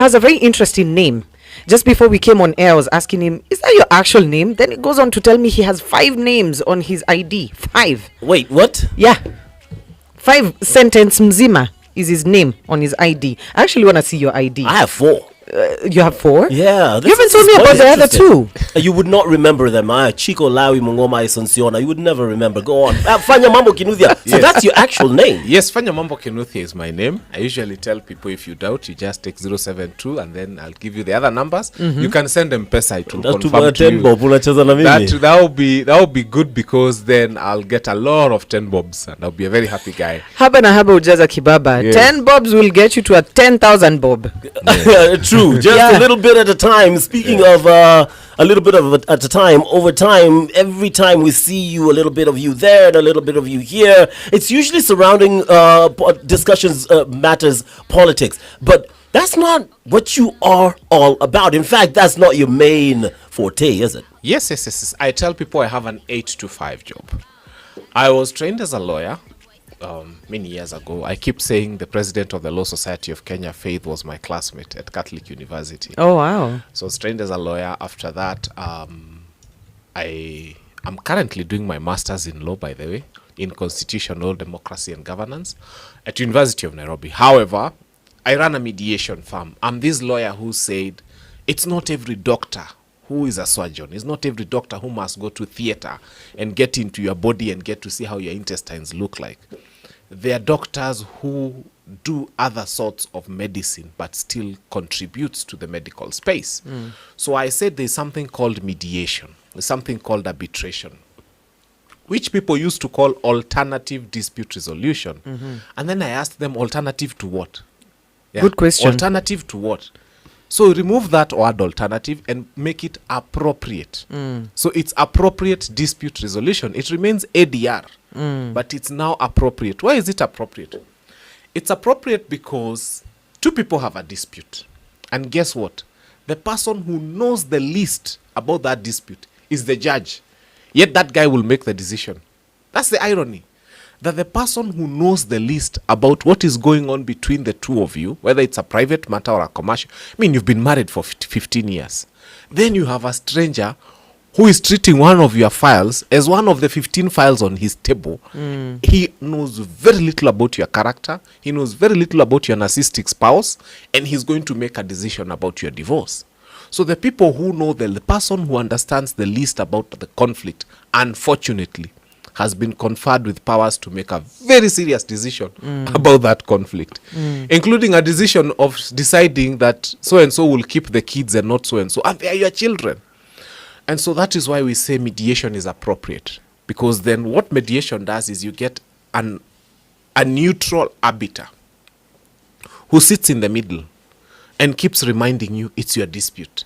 has a very interesting name. Just before we came on air, I was asking him, "Is that your actual name?" Then it goes on to tell me he has 5 names on his ID. 5. Wait, what? Yeah. 5 sentence mzima is his name on his ID. I actually want to see your ID. I have 4. You have 4? Yeah. You haven't told me about the other 2. You would not remember them. Chico, Lawi, Mungoma, Isonciona. You would never remember. Go on. Fanya Mambo Kinuthia. So that's your actual name. Yes, Fanya Mambo Kinuthia is my name. I usually tell people, if you doubt, you just take 072 and then I'll give you the other numbers. You can send them pesa. It will confirm to you. That will be good, because then I'll get a lot of 10 bobs and I'll be a very happy guy. Haba na haba ujaza kibaba. Yes. 10 bobs will get you to a 10,000 bob. True. Just a little bit at a time. Speaking of a little bit of at a time, over time, every time we see you, a little bit of you there and a little bit of you here. It's usually surrounding discussions, matters, politics. But that's not what you are all about. In fact, that's not your main forte, is it? Yes. I tell people I have an 8 to 5 job. I was trained as a lawyer many years ago. I keep saying the president of the Law Society of Kenya, Faith, was my classmate at Catholic University. Oh, wow. So I was trained as a lawyer. After that, I am currently doing my master's in law, by the way, in constitutional democracy and governance at University of Nairobi. However, I run a mediation firm. I'm this lawyer who said it's not every doctor who is a surgeon. It's not every doctor who must go to theater and get into your body and get to see how your intestines look like. There are doctors who do other sorts of medicine but still contributes to the medical space. So I said there's something called mediation. There's something called arbitration, which people used to call alternative dispute resolution. And then I asked them, alternative to what? Yeah. Good question. Alternative to what? So remove that word alternative and make it appropriate. So it's appropriate dispute resolution. It remains ADR, but it's now appropriate. Why is it appropriate? It's appropriate because 2 people have a dispute. And guess what? The person who knows the least about that dispute is the judge. Yet that guy will make the decision. That's the irony. That the person who knows the least about what is going on between the 2 of you, whether it's a private matter or a commercial, I mean, you've been married for 15 years. Then you have a stranger who is treating one of your files as one of the 15 files on his table. He knows very little about your character. He knows very little about your narcissistic spouse. And he's going to make a decision about your divorce. So the people who know, the person who understands the least about the conflict, unfortunately, has been conferred with powers to make a very serious decision about that conflict, including a decision of deciding that so-and-so will keep the kids and not so-and-so, and they are your children. And so that is why we say mediation is appropriate, because then what mediation does is you get a neutral arbiter who sits in the middle and keeps reminding you it's your dispute.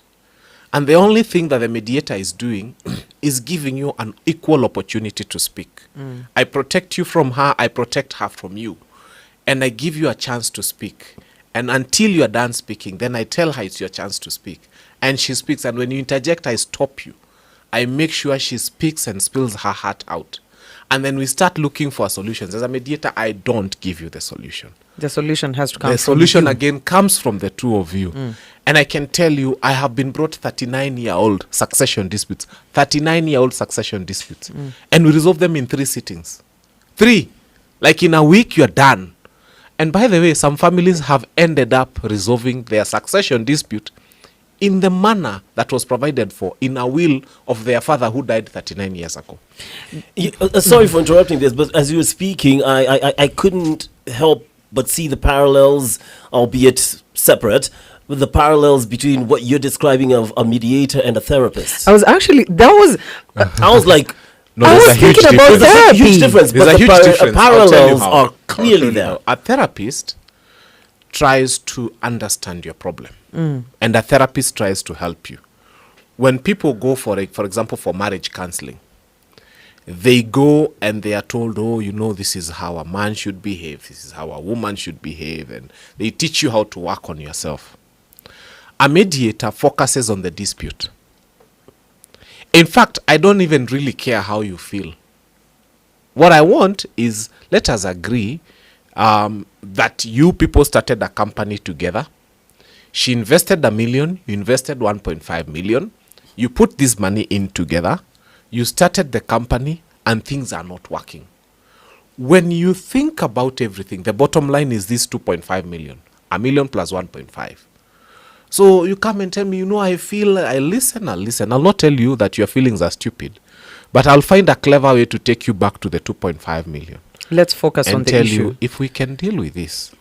And the only thing that the mediator is doing is giving you an equal opportunity to speak. I protect you from her, I protect her from you. And I give you a chance to speak. And until you are done speaking, then I tell her it's your chance to speak. And she speaks, and when you interject, I stop you. I make sure she speaks and spills her heart out. And then we start looking for solutions. As a mediator, I don't give you the solution. The solution has to come The from solution you. again comes from the 2 of you. And I can tell you, I have been brought 39-year-old succession disputes. 39-year-old succession disputes. And we resolve them in 3 sittings. 3. Like in a week, you're done. And by the way, some families have ended up resolving their succession dispute in the manner that was provided for in a will of their father who died 39 years ago. Sorry for interrupting this, but as you were speaking, I couldn't help but see the parallels, albeit separate, with the parallels between what you're describing of a mediator and a therapist. I was actually, that was, I was like, No, I there's was a huge thinking about difference. there's a therapy. huge difference, There's but a the huge difference. I'll tell you parallels how. are clearly there. How. A therapist tries to understand your problem, and a therapist tries to help you. When people go for example, for marriage counseling, they go and they are told, oh, you know, this is how a man should behave, this is how a woman should behave, and they teach you how to work on yourself. A mediator focuses on the dispute. In fact, I don't even really care how you feel. What I want is, let us agree that you people started a company together. She invested $1 million, you invested 1.5 million. You put this money in together, you started the company, and things are not working. When you think about everything, the bottom line is this 2.5 million. $1 million plus 1.5. So you come and tell me, I feel, I'll listen. I'll not tell you that your feelings are stupid, but I'll find a clever way to take you back to the 2.5 million. Let's focus on And the tell issue. you, if we can deal with this,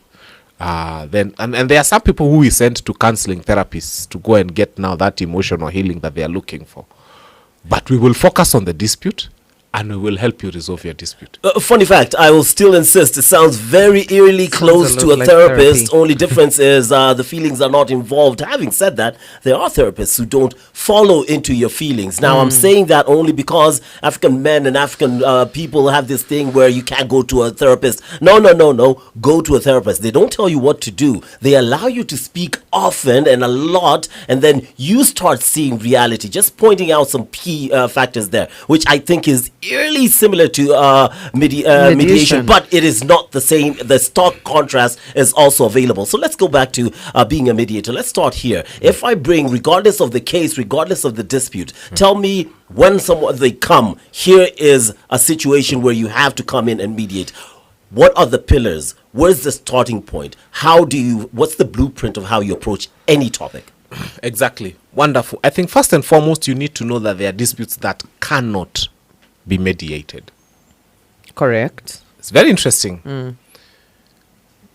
then and there are some people who we send to counseling therapists to go and get now that emotional healing that they are looking for. But we will focus on the dispute, and we will help you resolve your dispute. Funny fact, I will still insist, it sounds very eerily close a to lot a like therapist. therapy. Only difference is the feelings are not involved. Having said that, there are therapists who don't follow into your feelings. Now, I'm saying that only because African men and African people have this thing where you can't go to a therapist. No. Go to a therapist. They don't tell you what to do. They allow you to speak often and a lot, and then you start seeing reality. Just pointing out some key factors there, which I think is eerily similar to mediation, but it is not the same. The stark contrast is also available. So let's go back to being a mediator. Let's start here. If I bring, regardless of the case, regardless of the dispute, tell me when they come, here is a situation where you have to come in and mediate. What are the pillars? Where's the starting point? What's the blueprint of how you approach any topic? Exactly. Wonderful. I think first and foremost, you need to know that there are disputes that cannot be mediated. Correct. It's very interesting.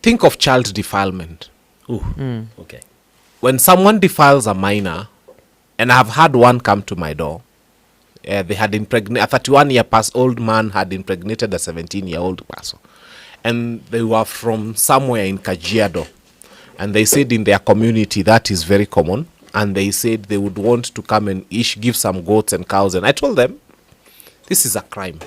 Think of child defilement. Okay. When someone defiles a minor, and I've had one come to my door, they had impregnated, a 31-year-old man had impregnated a 17-year-old person. And they were from somewhere in Kajiado. And they said in their community that is very common. And they said they would want to come and give some goats and cows. And I told them, this is a crime.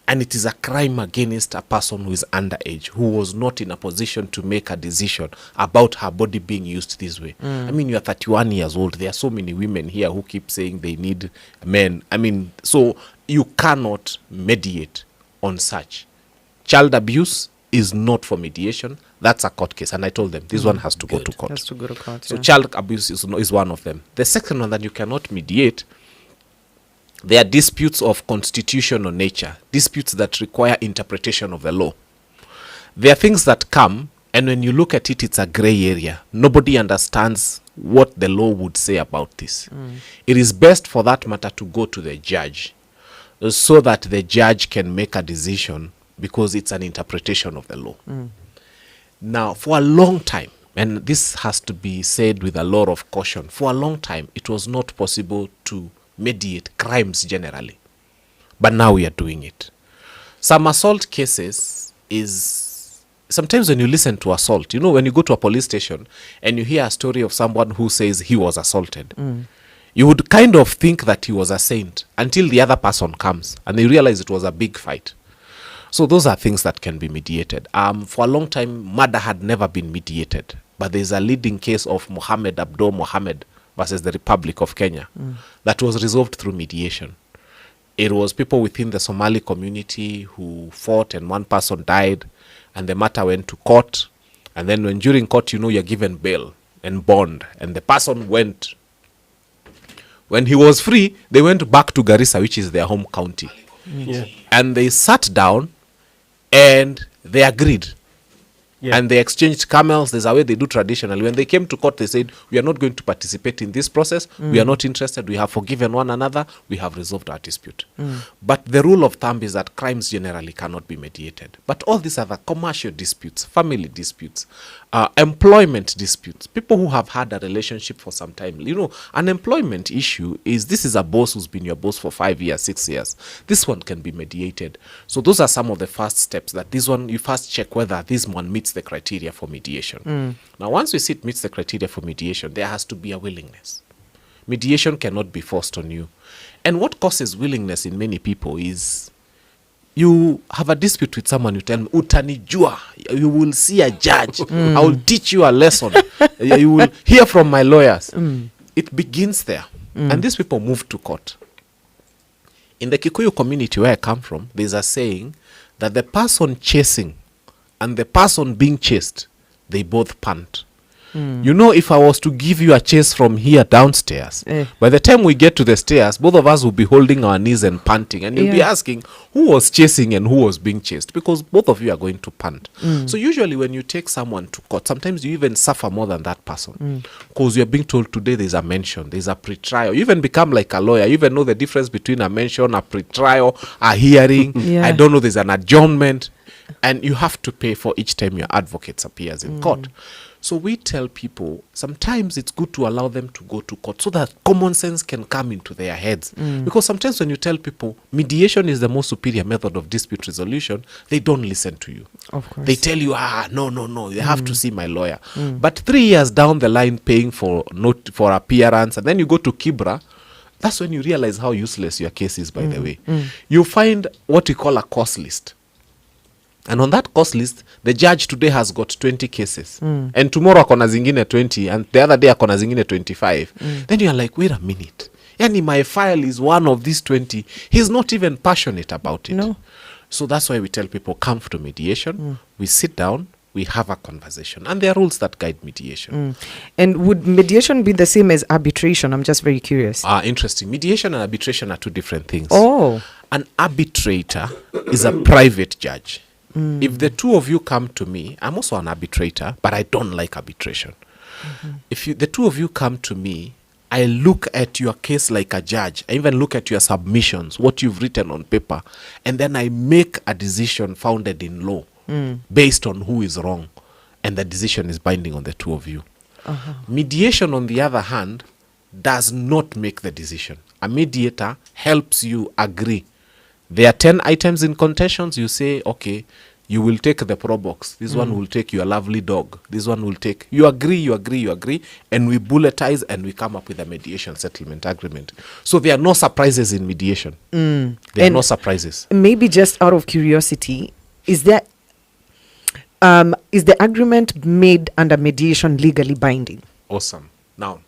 And it is a crime against a person who is underage, who was not in a position to make a decision about her body being used this way. I mean, you are 31 years old. There are so many women here who keep saying they need men. I mean, so you cannot mediate on such. Child abuse is not for mediation. That's a court case. And I told them, this one has to go to court. Has to go to court. So child abuse is one of them. The second one that you cannot mediate, there are disputes of constitutional nature, disputes that require interpretation of the law. There are things that come, and when you look at it, it's a gray area. Nobody understands what the law would say about this. It is best for that matter to go to the judge so that the judge can make a decision, because it's an interpretation of the law. Now, for a long time, and this has to be said with a lot of caution, for a long time, it was not possible to mediate crimes generally. But now we are doing it. Some assault cases is, sometimes when you listen to assault, when you go to a police station and you hear a story of someone who says he was assaulted, you would kind of think that he was a saint until the other person comes and they realize it was a big fight. So those are things that can be mediated. For a long time, murder had never been mediated, but there's a leading case of Mohammed Abdo Mohammed versus the Republic of Kenya that was resolved through mediation. It was people within the Somali community who fought, and one person died, and the matter went to court. And then when during court, you're given bail and bond, and the person went. When he was free, they went back to Garissa, which is their home county. And they sat down and they agreed. And they exchanged camels. There's a way they do traditionally. When they came to court, they said, we are not going to participate in this process. We are not interested. We have forgiven one another. We have resolved our dispute. But the rule of thumb is that crimes generally cannot be mediated. But all these other commercial disputes, family disputes, employment disputes, people who have had a relationship for some time. An employment issue is, this is a boss who's been your boss for 5 years, 6 years. This one can be mediated. So those are some of the first steps, that this one, you first check whether this one meets the criteria for mediation. Now, once we see it meets the criteria for mediation, there has to be a willingness. Mediation cannot be forced on you. And what causes willingness in many people is, you have a dispute with someone, you tell me, utanijua, you will see a judge, I will teach you a lesson, you will hear from my lawyers. It begins there. And these people move to court. In the Kikuyu community where I come from, there's a saying that the person chasing and the person being chased, they both pant. You know, if I was to give you a chase from here downstairs, Eh. by the time we get to the stairs, both of us will be holding our knees and panting, and you'll be Yeah. asking who was chasing and who was being chased, because both of you are going to pant. So usually when you take someone to court, sometimes you even suffer more than that person, because you're being told today there's a mention, there's a pre-trial. You even become like a lawyer. You even know the difference between a mention, a pre-trial, a hearing. Yeah. I don't know, there's an adjournment, and you have to pay for each time your advocate appears in court. So we tell people sometimes it's good to allow them to go to court so that common sense can come into their heads. Because sometimes when you tell people mediation is the most superior method of dispute resolution, they don't listen to you. Of course. They tell you, no, you have to see my lawyer. But 3 years down the line, paying for appearance, and then you go to Kibra, that's when you realize how useless your case is, by the way. You find what we call a cost list. And on that cost list, the judge today has got 20 cases. And tomorrow akona zingine 20, and the other day akona zingine 25. Then you're like, wait a minute. Yani my file is one of these 20. He's not even passionate about it. No. So that's why we tell people, come to mediation. We sit down, we have a conversation. And there are rules that guide mediation. And would mediation be the same as arbitration? I'm just very curious. Interesting. Mediation and arbitration are two different things. Oh. An arbitrator is a private judge. If the two of you come to me, I'm also an arbitrator, but I don't like arbitration. If the two of you come to me, I look at your case like a judge. I even look at your submissions, what you've written on paper, and then I make a decision founded in law based on who is wrong, and the decision is binding on the two of you. Mediation, on the other hand, does not make the decision. A mediator helps you agree. There are 10 items in contentions. You say, okay, you will take the pro box. This one will take your lovely dog. This one will take... You agree. And we bulletize and we come up with a mediation settlement agreement. So there are no surprises in mediation. There are And no surprises. Maybe just out of curiosity, is the agreement made under mediation legally binding? Awesome. Now,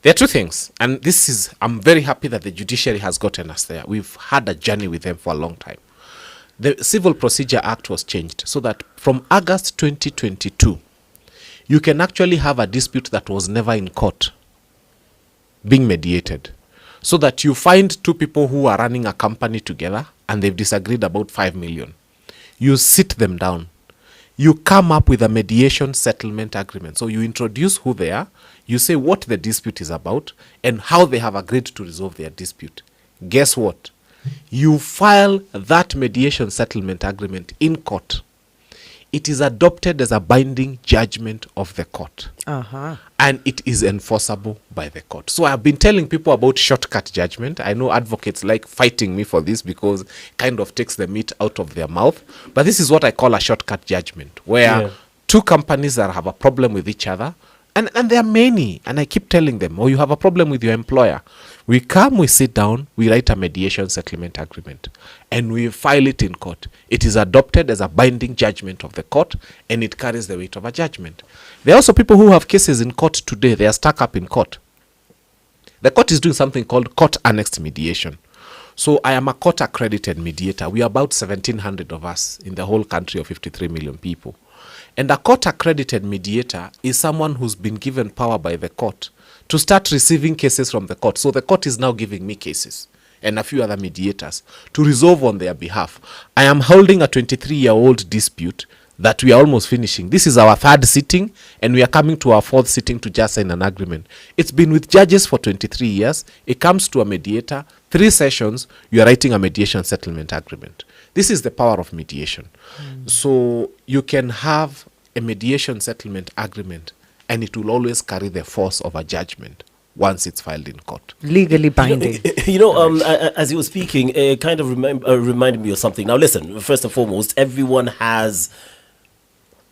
there are two things, and this is, I'm very happy that the judiciary has gotten us there. We've had a journey with them for a long time. The Civil Procedure Act was changed so that from August 2022, you can actually have a dispute that was never in court being mediated. So that you find two people who are running a company together and they've disagreed about 5 million. You sit them down. You come up with a mediation settlement agreement. So you introduce who they are, you say what the dispute is about, and how they have agreed to resolve their dispute. Guess what? You file that mediation settlement agreement in court. It is adopted as a binding judgment of the court. And it is enforceable by the court. So I've been telling people about shortcut judgment. I know advocates like fighting me for this because it kind of takes the meat out of their mouth. But this is what I call a shortcut judgment, where two companies that have a problem with each other, and there are many, and I keep telling them, you have a problem with your employer. We come, we sit down, we write a mediation settlement agreement, and we file it in court. It is adopted as a binding judgment of the court, and it carries the weight of a judgment. There are also people who have cases in court today. They are stuck up in court. The court is doing something called court-annexed mediation. So I am a court-accredited mediator. We are about 1,700 of us in the whole country of 53 million people. And a court-accredited mediator is someone who's been given power by the court to start receiving cases from the court. So the court is now giving me cases and a few other mediators to resolve on their behalf. I am holding a 23-year-old dispute that we are almost finishing. This is our third sitting, and we are coming to our fourth sitting to just sign an agreement. It's been with judges for 23 years. It comes to a mediator, 3 sessions, you are writing a mediation settlement agreement. This is the power of mediation. So you can have a mediation settlement agreement, and it will always carry the force of a judgment once it's filed in court. Legally binding. As you were speaking, it kind of reminded me of something. Now, listen, first and foremost, everyone has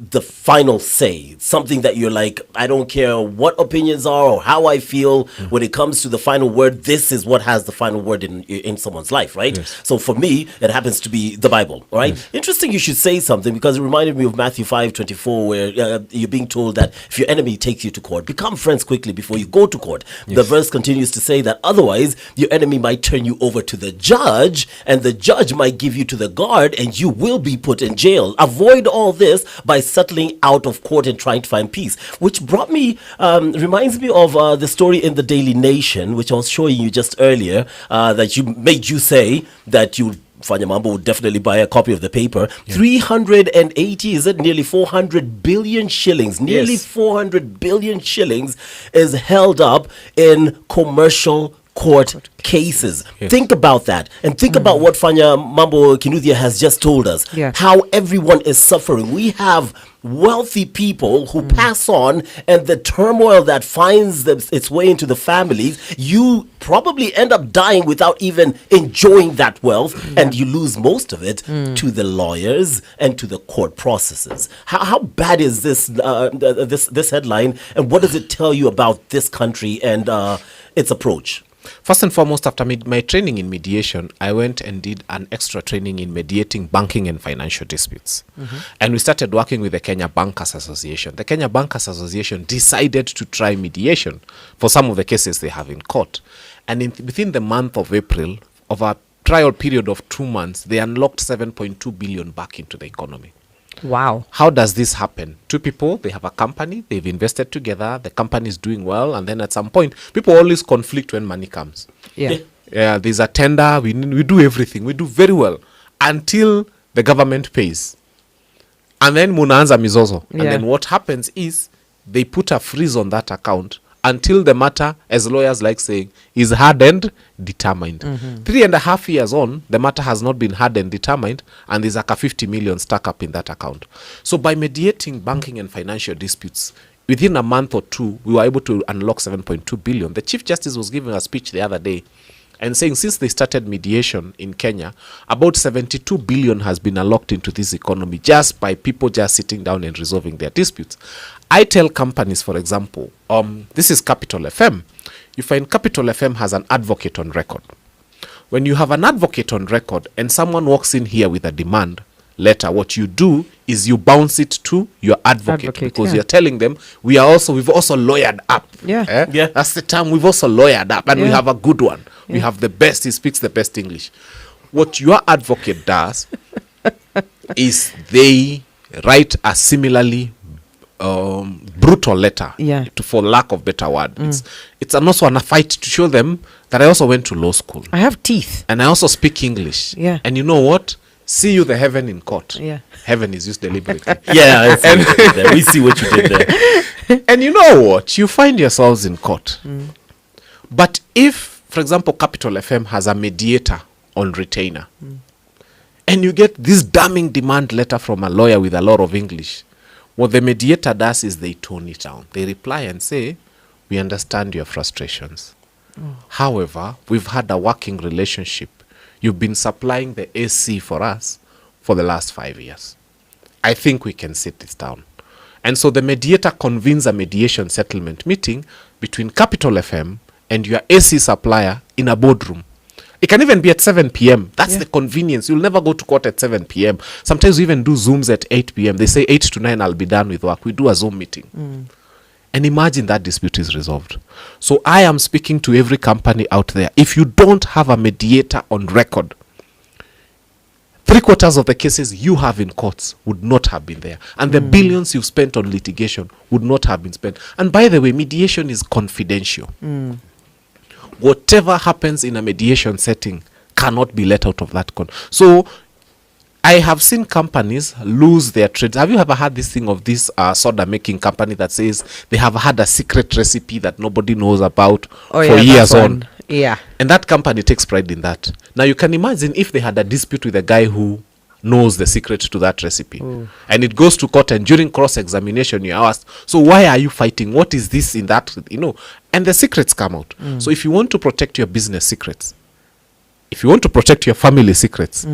the final say, something that you're like, I don't care what opinions are or how I feel when it comes to the final word. This is what has the final word in someone's life, right? Yes. So for me, it happens to be the Bible, right? Yes. Interesting you should say something, because it reminded me of Matthew 5:24, where you're being told that if your enemy takes you to court, become friends quickly before you go to court. Yes. The verse continues to say that otherwise your enemy might turn you over to the judge, and the judge might give you to the guard, and you will be put in jail. Avoid all this by settling out of court and trying to find peace. Which reminds me of the story in the Daily Nation, which I was showing you just earlier, that made you say that Fanya Mambo would definitely buy a copy of the paper. 380, is it nearly 400 billion shillings? Nearly 400 billion shillings is held up in commercial court cases. Think about that, and think about what Fanya Mambo Kinuthia has just told us. How everyone is suffering. We have wealthy people who pass on, and the turmoil that finds its way into the families, you probably end up dying without even enjoying that wealth, and you lose most of it to the lawyers and to the court processes. How bad is this this headline, and what does it tell you about this country and its approach? First and foremost, after my training in mediation, I went and did an extra training in mediating banking and financial disputes. And we started working with the Kenya Bankers Association. The Kenya Bankers Association decided to try mediation for some of the cases they have in court. And within the month of April, of a trial period of 2 months, they unlocked 7.2 billion back into the economy. Wow. How does this happen? Two people, they have a company, they've invested together, the company is doing well, and then at some point, people always conflict when money comes. Yeah. There's a tender, we do everything, we do very well until the government pays. And then munaanza mizozo. And then what happens is they put a freeze on that account until the matter, as lawyers like saying, is hard and determined. 3.5 years on, the matter has not been hard and determined, and there's like a 50 million stuck up in that account. So by mediating banking and financial disputes, within a month or two, we were able to unlock 7.2 billion. The Chief Justice was giving a speech the other day and saying since they started mediation in Kenya, about 72 billion has been unlocked into this economy just by people just sitting down and resolving their disputes. I tell companies, for example, this is Capital FM. You find Capital FM has an advocate on record. When you have an advocate on record and someone walks in here with a demand letter, what you do is you bounce it to your advocate because you're telling them we've also lawyered up. That's the term, we've also lawyered up, and we have a good one. We have the best, he speaks the best English. What your advocate does is they write a similarly brutal letter, for lack of better word. It's also a fight to show them that I also went to law school. I have teeth. And I also speak English. And you know what? See you the heaven in court. Heaven is used deliberately. We see what you did there. And you know what? You find yourselves in court. But if, for example, Capital FM has a mediator on retainer, and you get this damning demand letter from a lawyer with a lot of English, what the mediator does is they tone it down. They reply and say, we understand your frustrations. However, we've had a working relationship. You've been supplying the AC for us for the last 5 years. I think we can sit this down. And so the mediator convenes a mediation settlement meeting between Capital FM and your AC supplier in a boardroom. It can even be at 7 p.m. That's the convenience. You'll never go to court at 7 p.m. Sometimes we even do Zooms at 8 p.m. They say 8 to 9 I'll be done with work. We do a Zoom meeting. And imagine that dispute is resolved. So I am speaking to every company out there. If you don't have a mediator on record, 3/4 of the cases you have in courts would not have been there. And the billions you've spent on litigation would not have been spent. And by the way, mediation is confidential. Whatever happens in a mediation setting cannot be let out of that So I have seen companies lose their trades. Have you ever had this thing of this soda making company that says they have had a secret recipe that nobody knows about for years on? And that company takes pride in that. Now you can imagine if they had a dispute with a guy who knows the secret to that recipe. And it goes to court, and during cross-examination you're asked, so why are you fighting? What is this in that? And the secrets come out. So if you want to protect your business secrets, if you want to protect your family secrets,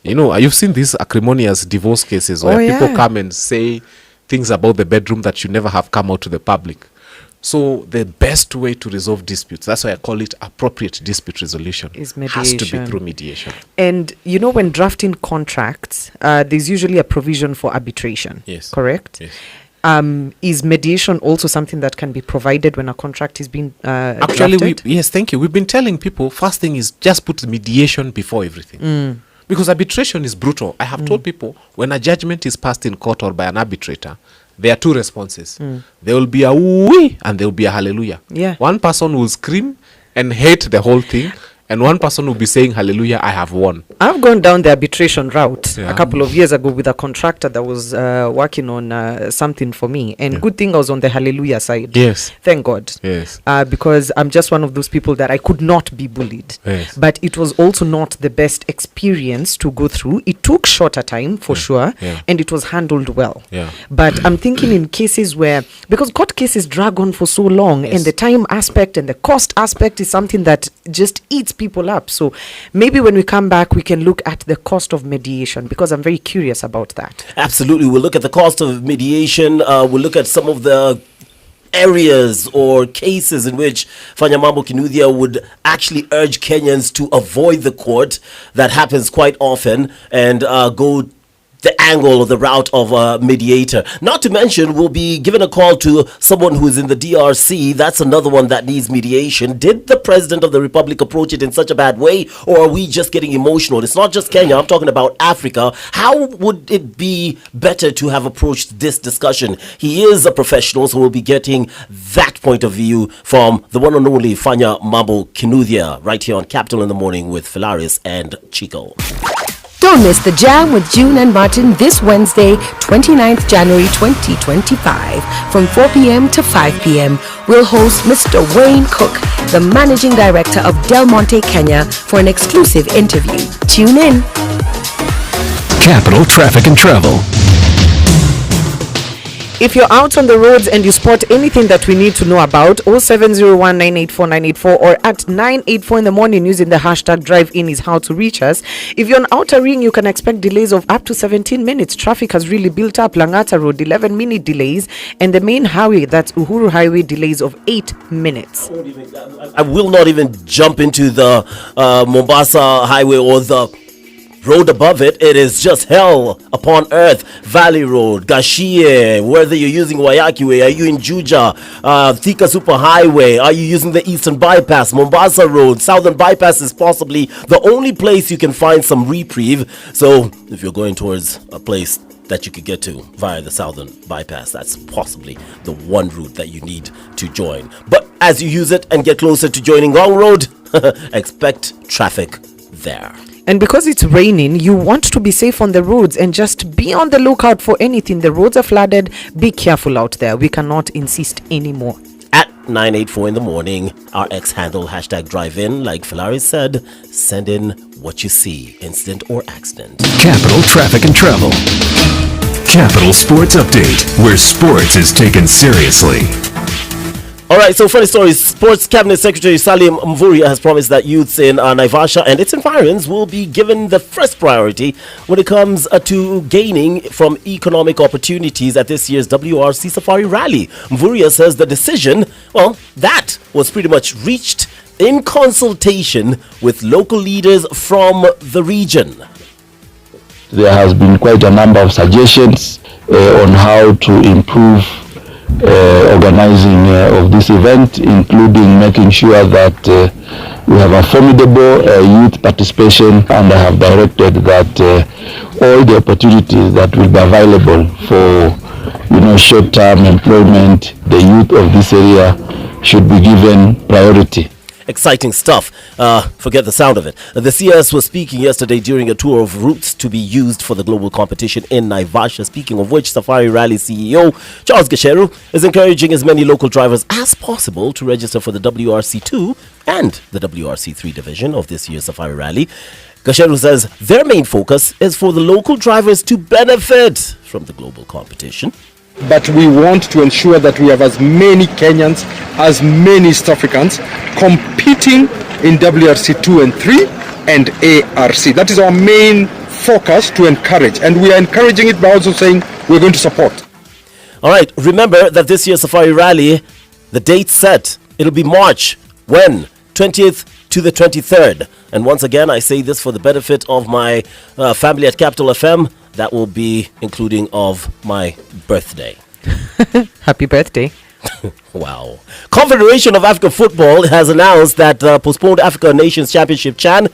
you've seen these acrimonious divorce cases where people come and say things about the bedroom that should never have come out to the public. So the best way to resolve disputes, that's why I call it appropriate dispute resolution, is mediation. Has to be through mediation. And when drafting contracts, there's usually a provision for arbitration. Correct? Is mediation also something that can be provided when a contract is being Actually, yes, thank you. We've been telling people, first thing is just put mediation before everything. Because arbitration is brutal. I have told people, when a judgment is passed in court or by an arbitrator, there are two responses. There will be a wee and there will be a hallelujah. Yeah. One person will scream and hate the whole thing, and one person will be saying, hallelujah, I have won. I've gone down the arbitration route a couple of years ago with a contractor that was working on something for me. And good thing I was on the hallelujah side. Yes. Thank God. Yes. Because I'm just one of those people that I could not be bullied. Yes. But it was also not the best experience to go through. It took shorter time for sure. Yeah. And it was handled well. Yeah. But I'm thinking in cases where, because court cases drag on for so long, and the time aspect and the cost aspect is something that just eats people up. So maybe when we come back, we can look at the cost of mediation, because I'm very curious about that. Absolutely. We'll look at the cost of mediation. We'll look at some of the areas or cases in which Fanya Mambo Kinuthia would actually urge Kenyans to avoid the court. That happens quite often, and go the angle or the route of a mediator. Not to mention, we'll be giving a call to someone who is in the DRC. That's another one that needs mediation. Did the President of the Republic approach it in such a bad way, or are we just getting emotional? It's not just Kenya, I'm talking about Africa. How would it be better to have approached this discussion? He is a professional, so we'll be getting that point of view from the one and only Fanya Mambo Kinuthia, right here on Capital in the Morning with Philaris and Chico. Don't miss the Jam with June and Martin this Wednesday, 29th January 2025 from 4 p.m. to 5 p.m. We'll host Mr. Wayne Cook, the Managing Director of Del Monte, Kenya, for an exclusive interview. Tune in. Capital Traffic and Travel. If you're out on the roads and you spot anything that we need to know about, 0701984984 or at 984 in the morning using the hashtag drive-in is how to reach us. If you're on Outer Ring, you can expect delays of up to 17 minutes. Traffic has really built up. Langata Road, 11-minute delays. And the main highway, that's Uhuru Highway, delays of 8 minutes. I will not even jump into the Mombasa Highway or the road above it. It is just hell upon earth. Valley Road, Gashie, whether you're using Wayaki Way, are you in Juja, Thika Super Highway, are you using the Eastern Bypass, Mombasa Road, Southern Bypass is possibly the only place you can find some reprieve. So if you're going towards a place that you could get to via the Southern Bypass, that's possibly the one route that you need to join. But as you use it and get closer to joining Ngong Road, expect traffic there. And because it's raining, you want to be safe on the roads and just be on the lookout for anything. The roads are flooded. Be careful out there. We cannot insist anymore. At 984 in the morning, our X handle, hashtag drive-in, like Philaris said, send in what you see, incident or accident. Capital Traffic and Travel. Capital Sports Update, where sports is taken seriously. All right, so funny story. Sports Cabinet Secretary Salim Mvurya has promised that youths in Naivasha and its environs will be given the first priority when it comes to gaining from economic opportunities at this year's WRC Safari Rally. Mvurya says the decision, well, that was pretty much reached in consultation with local leaders from the region. There has been quite a number of suggestions on how to improve organizing of this event, including making sure that we have a formidable youth participation, and I have directed that all the opportunities that will be available for short-term employment, the youth of this area should be given priority. Exciting stuff. Forget the sound of it. The CS was speaking yesterday during a tour of routes to be used for the global competition in Naivasha. Speaking of which, Safari Rally CEO Charles Gasheru is encouraging as many local drivers as possible to register for the WRC2 and the WRC3 division of this year's Safari Rally. Gasheru says their main focus is for the local drivers to benefit from the global competition. But we want to ensure that we have as many Kenyans, as many East Africans competing in WRC 2 and 3 and ARC. That is our main focus to encourage. And we are encouraging it by also saying we're going to support. All right. Remember that this year's Safari Rally, the date set, it'll be March. When? 20th to the 23rd. And once again, I say this for the benefit of my family at Capital FM. That will be including of my birthday. Happy birthday. Wow. Confederation of African Football has announced that postponed Africa Nations Championship CHAN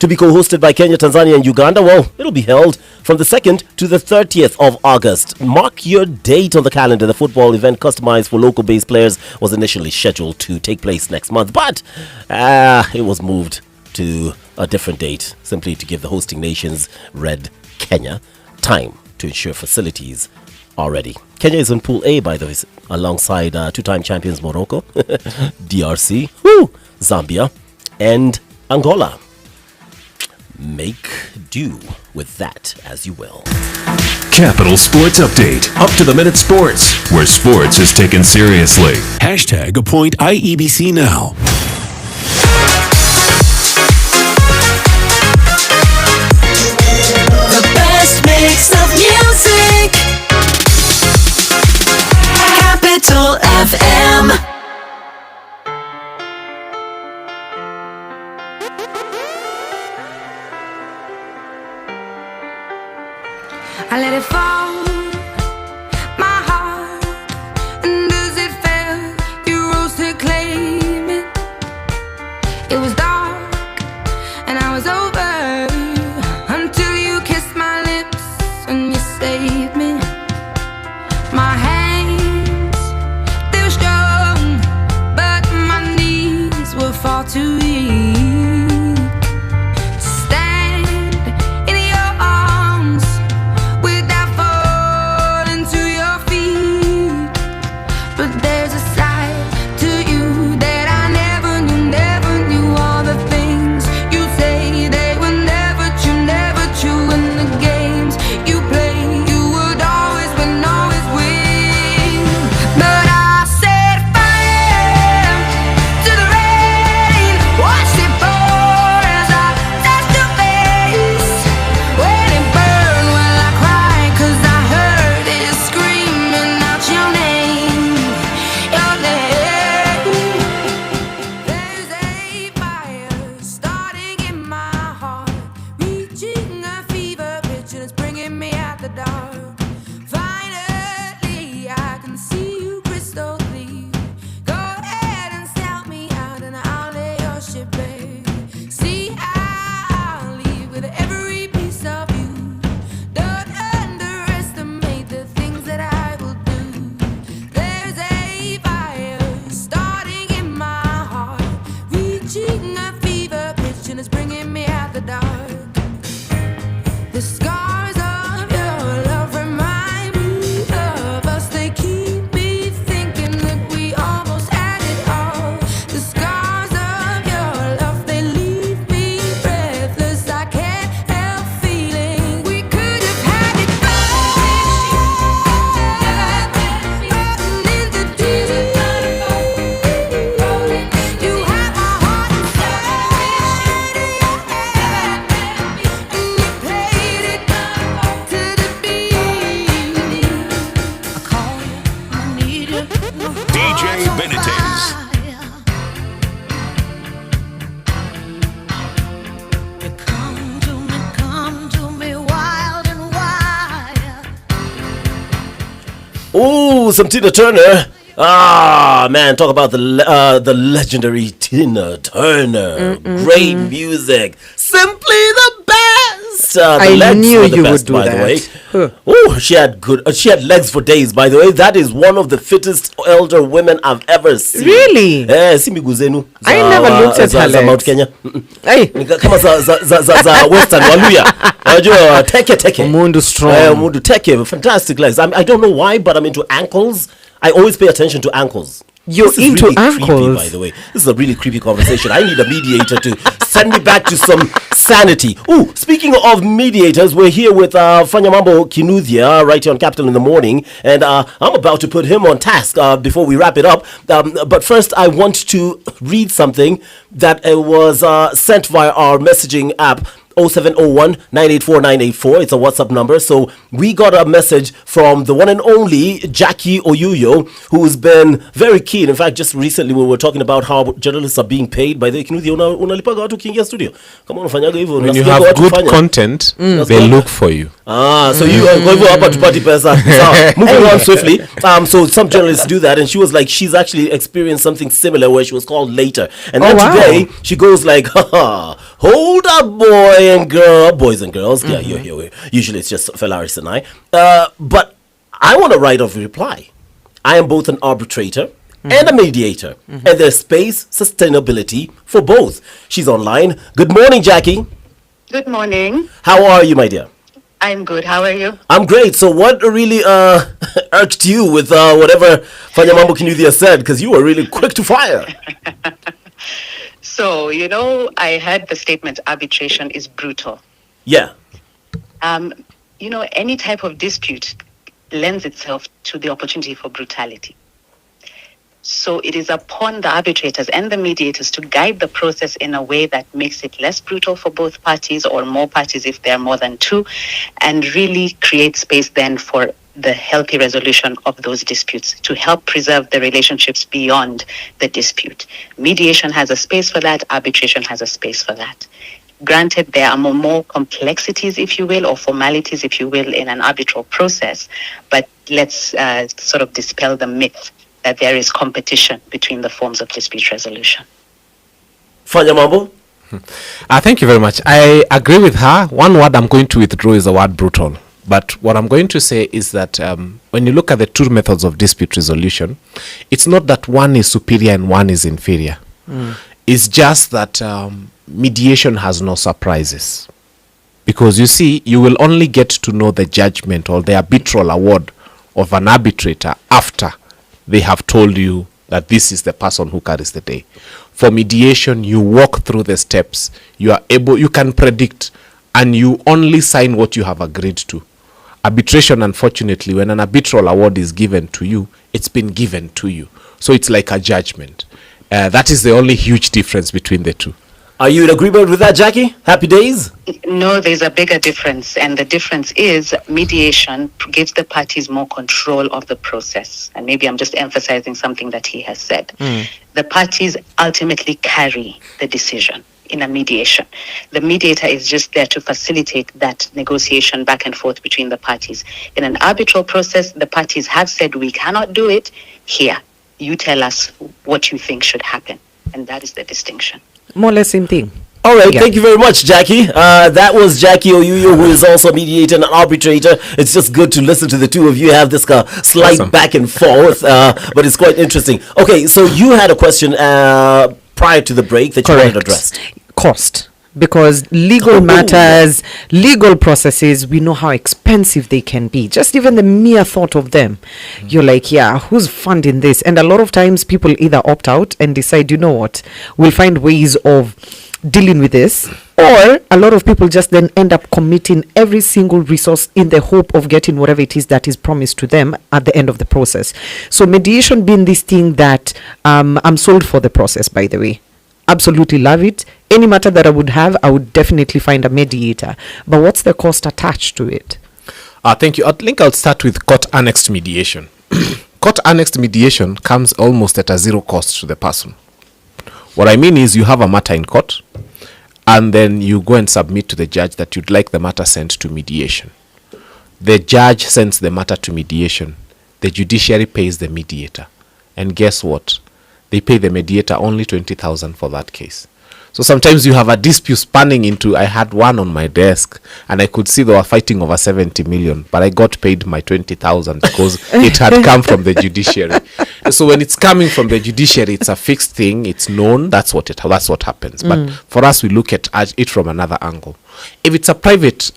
to be co-hosted by Kenya, Tanzania, and Uganda. Well, it'll be held from the 2nd to the 30th of August. Mark your date on the calendar. The football event customized for local-based players was initially scheduled to take place next month, but it was moved to a different date, simply to give the hosting nations, Red Kenya, time to ensure facilities are ready. Kenya is in Pool A, by the way, alongside two-time champions Morocco, DRC, Zambia, and Angola. Make do with that as you will. Capital Sports Update. Up to the minute sports, where sports is taken seriously. Hashtag appoint IEBC now. The best mix of music. Capital FM. I let it fall, my heart, and as it fell, you rose to claim it. It was dark, and I was over, until you kissed my lips, and you saved me. My hands, they were strong, but my knees were far too weak. Some Tina Turner. Ah, man, talk about the legendary Tina Turner. Great music. Simply the best. I knew you would do that. Oh, she had legs for days, by the way. That is one of the fittest elder women I've ever seen. Really? I never looked at her legs. Mount Kenya. Hey. Kama za Western Waluya. Unajua teke. Mundu strong. Mundu teke, fantastic legs. I don't know why, but I'm into ankles. I always pay attention to ankles. You're into really ankles? Creepy, by the way. This is a really creepy conversation. I need a mediator to send me back to some sanity. Ooh, speaking of mediators, we're here with Fanya Mambo Kinuthia right here on Capital in the Morning. And I'm about to put him on task before we wrap it up. But first, I want to read something that was sent via our messaging app. 0701-984-984. It's a WhatsApp number. So we got a message from the one and only Jackie Oyuyo, who's been very keen. In fact, just recently we were talking about how journalists are being paid. By the way, unalipaga watu kiingia studio. Come on, fanyaga hivyo. When you have good content, they look for you. So you kwa hivyo hapa tupati pesa. Moving on swiftly. So some journalists do that, and she was like, she's actually experienced something similar where she was called later. And then today she goes like, Hold up, boys and girls. Yeah, you're here. Usually it's just Felaris and I. But I want to write off a reply. I am both an arbitrator and a mediator. And there's space, sustainability for both. She's online. Good morning, Jackie. Good morning. How are you, my dear? I'm good. How are you? I'm great. So what really irked you with whatever Fanya Mambo Kinuthia said? Because you were really quick to fire. So, I heard the statement arbitration is brutal. Yeah. Any type of dispute lends itself to the opportunity for brutality. So it is upon the arbitrators and the mediators to guide the process in a way that makes it less brutal for both parties, or more parties if there are more than two, and really create space then for the healthy resolution of those disputes to help preserve the relationships beyond the dispute. Mediation has a space for that. Arbitration has a space for that. Granted, there are more complexities, if you will, or formalities, if you will, in an arbitral process, but let's sort of dispel the myth that there is competition between the forms of dispute resolution. Fanya Mambo? Thank you very much. I agree with her. One word I'm going to withdraw is the word brutal. But what I'm going to say is that when you look at the two methods of dispute resolution, it's not that one is superior and one is inferior. It's just that mediation has no surprises. Because you see, you will only get to know the judgment or the arbitral award of an arbitrator after they have told you that this is the person who carries the day. For mediation, you walk through the steps. You can predict, and you only sign what you have agreed to. Arbitration, unfortunately, when an arbitral award is given to you, it's been given to you. So it's like a judgment. That is the only huge difference between the two. Are you in agreement with that, Jackie? Happy days? No, there's a bigger difference. And the difference is mediation gives the parties more control of the process. And maybe I'm just emphasizing something that he has said. The parties ultimately carry the decision in a mediation. The mediator is just there to facilitate that negotiation back and forth between the parties. In an arbitral process, the parties have said, we cannot do it. Here, you tell us what you think should happen. And that is the distinction. More or less same thing. All right, thank you very much, Jackie. That was Jackie Oyuyo, who is also a mediator and an arbitrator. It's just good to listen to the two of you have this slight back and forth, but it's quite interesting. Okay, so you had a question prior to the break that you wanted addressed. Cost. Because legal matters, legal processes, we know how expensive they can be. Just even the mere thought of them, you're like, yeah, who's funding this? And a lot of times people either opt out and decide, you know what, we'll find ways of dealing with this, or a lot of people just then end up committing every single resource in the hope of getting whatever it is that is promised to them at the end of the process. So mediation being this thing that I'm sold for the process, by the way. Absolutely love it. Any matter that I would have, I would definitely find a mediator. But what's the cost attached to it? Thank you. I think I'll start with court-annexed mediation. Court-annexed mediation comes almost at a zero cost to the person. What I mean is you have a matter in court, and then you go and submit to the judge that you'd like the matter sent to mediation. The judge sends the matter to mediation. The judiciary pays the mediator. And guess what? They pay the mediator only 20,000 for that case. So sometimes you have a dispute spanning into, I had one on my desk and I could see they were fighting over 70 million, but I got paid my 20,000 because it had come from the judiciary. So when it's coming from the judiciary, it's a fixed thing, it's known, that's what happens. But for us, we look at it from another angle. If it's a private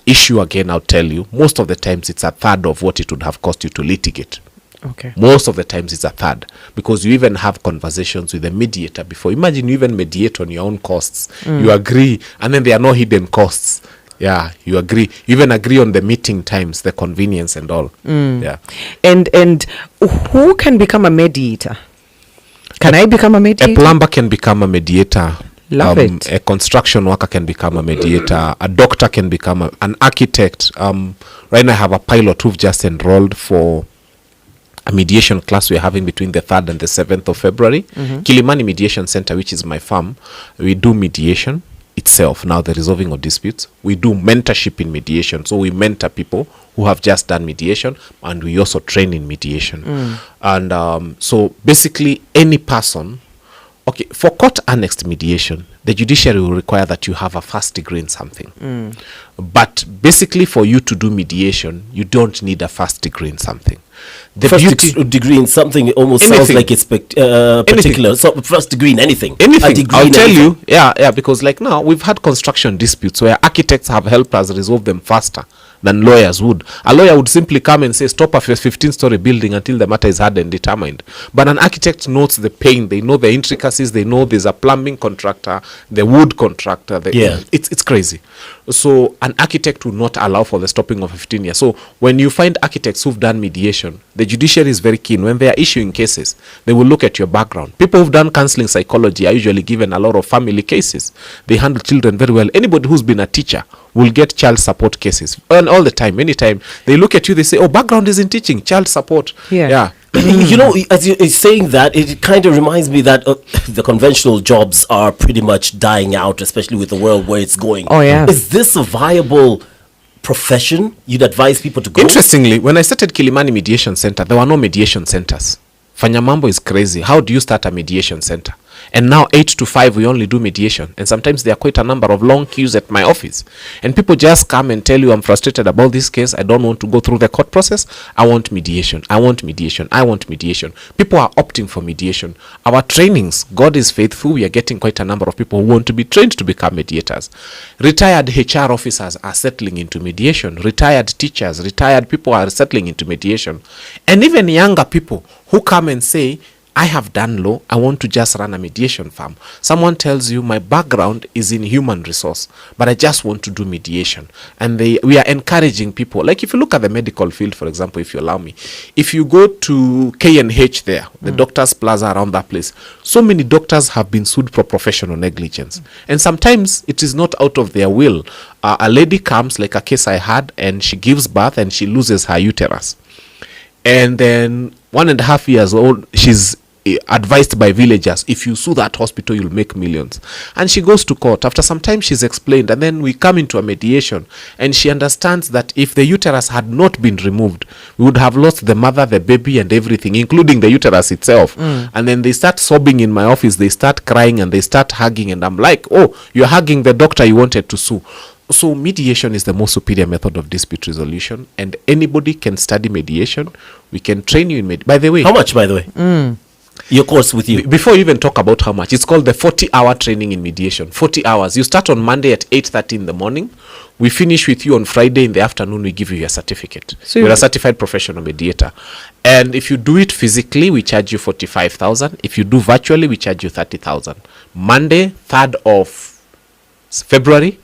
issue, again, I'll tell you, most of the times it's a third of what it would have cost you to litigate. Okay. Most of the times it's a third, because you even have conversations with the mediator before. Imagine you even mediate on your own costs. You agree, and then there are no hidden costs. Yeah, you agree. You even agree on the meeting times, the convenience and all. Yeah. And who can become a mediator? Can I become a mediator? A plumber can become a mediator. Love it. A construction worker can become a mediator. A doctor can become an architect. Right now I have a pilot who've just enrolled for a mediation class we're having between the 3rd and the 7th of February. Kilimani Mediation Center, which is my farm, we do mediation itself, now the resolving of disputes. We do mentorship in mediation, so we mentor people who have just done mediation, and we also train in mediation. And so basically any person, okay, for court annexed mediation, the judiciary will require that you have a first degree in something. But basically, for you to do mediation, you don't need a first degree in something. The First degree in something almost sounds Anything. like it's particular. So first degree in anything. A Anything. degree I'll in tell anything. you. Yeah, because like now, we've had construction disputes where architects have helped us resolve them faster than lawyers would. A lawyer would simply come and say, stop a 15-story building until the matter is heard and determined. But an architect knows the pain. They know the intricacies. They know there's a plumbing contractor, the wood contractor. It's crazy. So an architect will not allow for the stopping of 15 years. So when you find architects who've done mediation, the judiciary is very keen. When they are issuing cases, they will look at your background. People who've done counseling psychology are usually given a lot of family cases. They handle children very well. Anybody who's been a teacher will get child support cases. And all the time, anytime they look at you, they say, oh, background is in teaching, child support. Yeah. You know, as you're saying that, it kind of reminds me that the conventional jobs are pretty much dying out, especially with the world where it's going. Oh, yeah. Is this a viable profession you'd advise people to go? Interestingly, when I started Kilimani Mediation Center, there were no mediation centers. Fanya Mambo is crazy. How do you start a mediation center? And now 8 to 5 we only do mediation, and sometimes there are quite a number of long queues at my office, and people just come and tell you, I'm frustrated about this case, I don't want to go through the court process, I want mediation, I want mediation, I want mediation. People are opting for mediation. Our trainings, God is faithful, we are getting quite a number of people who want to be trained to become mediators. Retired HR officers are settling into mediation. Retired teachers, retired people are settling into mediation. And even younger people who come and say, I have done law, I want to just run a mediation firm. Someone tells you, my background is in human resource, but I just want to do mediation. And we are encouraging people. Like if you look at the medical field, for example, if you allow me, if you go to K&H there, the Doctors Plaza around that place, so many doctors have been sued for professional negligence. And sometimes it is not out of their will. A lady comes, like a case I had, and she gives birth and she loses her uterus. And then 1.5 years old, she's advised by villagers, if you sue that hospital, you'll make millions. And she goes to court. After some time, she's explained, and then we come into a mediation, and she understands that if the uterus had not been removed, we would have lost the mother, the baby, and everything, including the uterus itself. And then they start sobbing in my office, they start crying, and they start hugging, and I'm like, oh, you're hugging the doctor you wanted to sue. So mediation is the most superior method of dispute resolution, and anybody can study mediation. We can train you in By the way, How much, by the way? Your course with you. Before you even talk about how much, it's called the 40-hour training in mediation. 40 hours. You start on Monday at 8:30 in the morning. We finish with you on Friday in the afternoon. We give you your certificate. So you're a certified professional mediator. And if you do it physically, we charge you 45,000. If you do virtually, we charge you 30,000. Monday, 3rd of February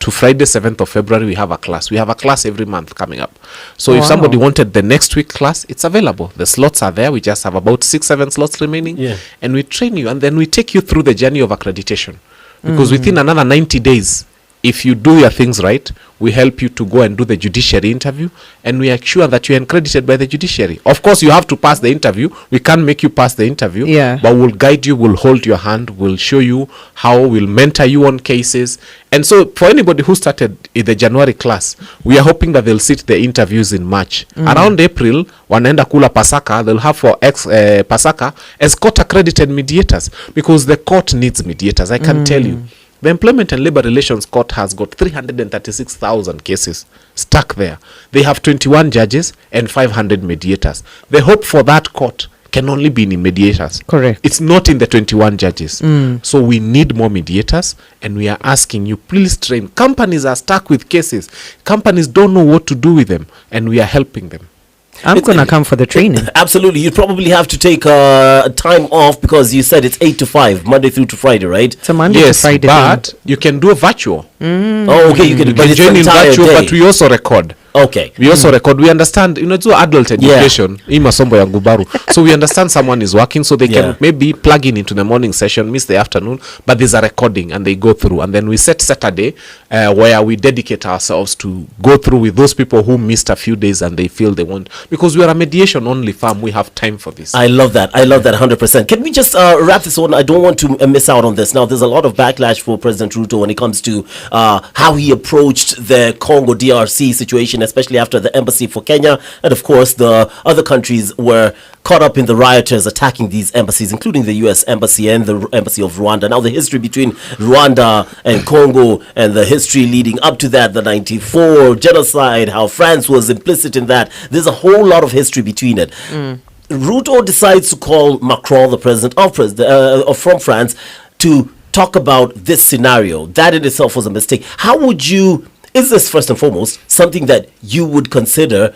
to Friday, 7th of February, we have a class. We have a class every month coming up. So if somebody wanted the next week class, it's available. The slots are there. We just have about 6-7 slots remaining. Yeah. And we train you, and then we take you through the journey of accreditation. Because within another 90 days, if you do your things right, we help you to go and do the judiciary interview, and we are sure that you are accredited by the judiciary. Of course, you have to pass the interview. We can't make you pass the interview, but we'll guide you, we'll hold your hand, we'll show you how, we'll mentor you on cases. And so for anybody who started in the January class, we are hoping that they'll sit the interviews in March. Around April, wanaenda kula Pasaka, they'll have for Pasaka as court accredited mediators, because the court needs mediators, I can tell you. The Employment and Labor Relations Court has got 336,000 cases stuck there. They have 21 judges and 500 mediators. The hope for that court can only be in mediators. Correct. It's not in the 21 judges. So we need more mediators, and we are asking you, please train. Companies are stuck with cases. Companies don't know what to do with them, and we are helping them. I'm going to come for the training. Absolutely. You probably have to take time off, because you said it's 8 to 5, Monday through to Friday, right? It's a Monday to Friday. But you can do a virtual. Oh, okay. You can join in virtual, day. but we also record. Okay. We also record. We understand, it's adult education. So we understand someone is working, so they can maybe plug into the morning session, miss the afternoon, but there's a recording, and they go through. And then we set Saturday where we dedicate ourselves to go through with those people who missed a few days and they feel they want. Because we are a mediation only firm, we have time for this. I love that. 100%. Can we just wrap this on? I don't want to miss out on this. Now, there's a lot of backlash for President Ruto when it comes to how he approached the Congo DRC situation intervene, especially after the embassy for Kenya and, of course, the other countries were caught up in the rioters attacking these embassies, including the U.S. embassy and the embassy of Rwanda. Now, the history between Rwanda and Congo and the history leading up to that, the 94 genocide, how France was implicit in that. There's a whole lot of history between it. Ruto decides to call Macron, the president from France, to talk about this scenario. That in itself was a mistake. How would you, is this first and foremost something that you would consider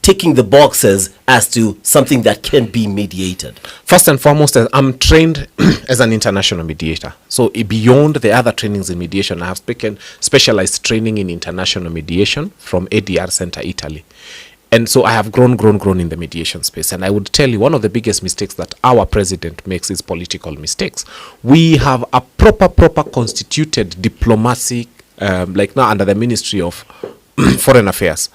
ticking the boxes as to something that can be mediated? First and foremost, I'm trained as an international mediator. So beyond the other trainings in mediation, I have specialized training in international mediation from ADR Center, Italy. And so I have grown in the mediation space. And I would tell you, one of the biggest mistakes that our president makes is political mistakes. We have a proper constituted diplomacy, like now under the Ministry of Foreign Affairs.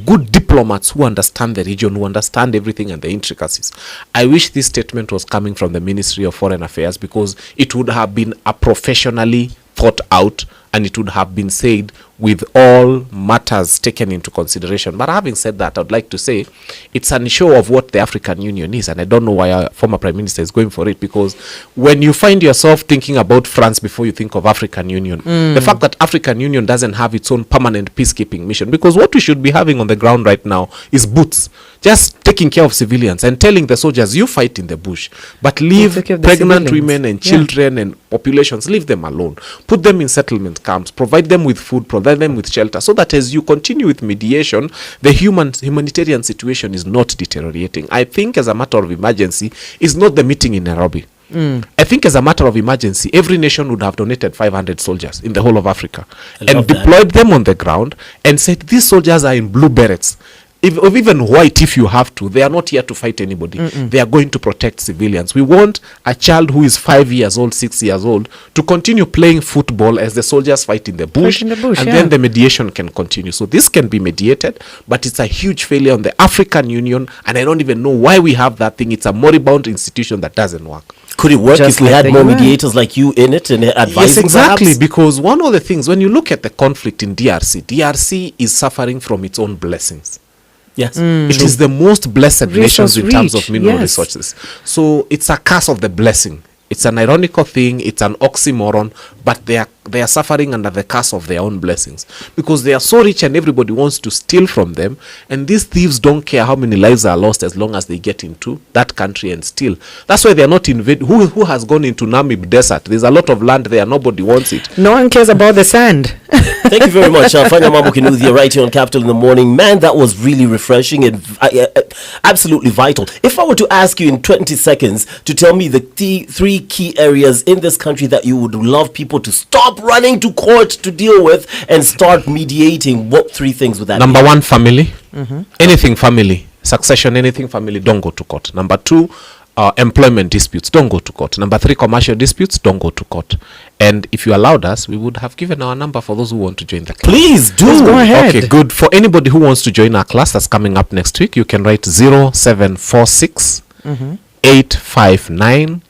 Good diplomats who understand the region, who understand everything and the intricacies. I wish this statement was coming from the Ministry of Foreign Affairs, because it would have been a professionally thought out, and it would have been said with all matters taken into consideration. But having said that, I'd like to say it's an issue of what the African Union is, and I don't know why our former Prime Minister is going for it, because when you find yourself thinking about France before you think of African Union, the fact that African Union doesn't have its own permanent peacekeeping mission, because what we should be having on the ground right now is boots, just taking care of civilians and telling the soldiers, you fight in the bush, but leave pregnant women and children and populations, leave them alone. Put them in settlement camps, provide them with food, provide them with shelter, so that as you continue with mediation, the humanitarian situation is not deteriorating. I think as a matter of emergency is not the meeting in Nairobi. I think as a matter of emergency, every nation would have donated 500 soldiers in the whole of Africa and deployed them on the ground and said, these soldiers are in blue berets. Even white, if you have to, they are not here to fight anybody. They are going to protect civilians. We want a child who is 5 years old, 6 years old, to continue playing football as the soldiers fight in the bush, then the mediation can continue. So this can be mediated, but it's a huge failure on the African Union, and I don't even know why we have that thing. It's a moribund institution that doesn't work. Could it work if we had more mediators like you in it and advising? Yes, exactly, perhaps? because one of the things, when you look at the conflict in DRC is suffering from its own blessings. Yes. It is the most blessed nations in terms of mineral yes. resources. So it's a curse of the blessing. It's an ironical thing. It's an oxymoron, but they are suffering under the curse of their own blessings, because they are so rich and everybody wants to steal from them. And these thieves don't care how many lives are lost as long as they get into that country and steal. That's why they are not invading. Who has gone into Namib Desert? There's a lot of land there. Nobody wants it. No one cares about the sand. Thank you very much, Fanya Mambo Kinuthia, right here on Capital in the Morning. Man, that was really refreshing and absolutely vital. If I were to ask you in 20 seconds to tell me the three key areas in this country that you would love people to stop running to court to deal with and start mediating, what three things would that be? Number one, family. Anything family. Succession, anything family, don't go to court. Number two, employment disputes, don't go to court. Number three, commercial disputes, don't go to court. And if you allowed us, we would have given our number for those who want to join the class. Please do. Let's go ahead. Okay, good. For anybody who wants to join our class that's coming up next week, you can write 0746 859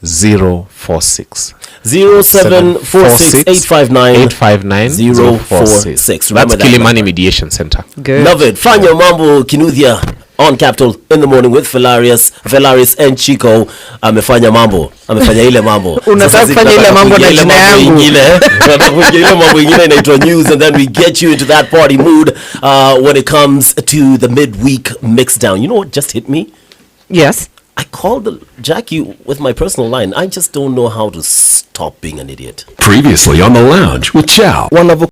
046. 0746 859 046. That's Kilimani Mediation Center. Good. Love it. Fanya Mambo Kinuthia on Capital in the Morning with Velaris and Chico. Amefanya mambo. Amefanya ile mambo. Unataka kufanya ile mambo na jina yangu. Ile mambo ingine inaitwa news, and then we get you into that party mood when it comes to the midweek mix down. You know what just hit me? Yes. I called Jackie with my personal line. I just don't know how to stop being an idiot. Previously on The Lounge with Chow. One of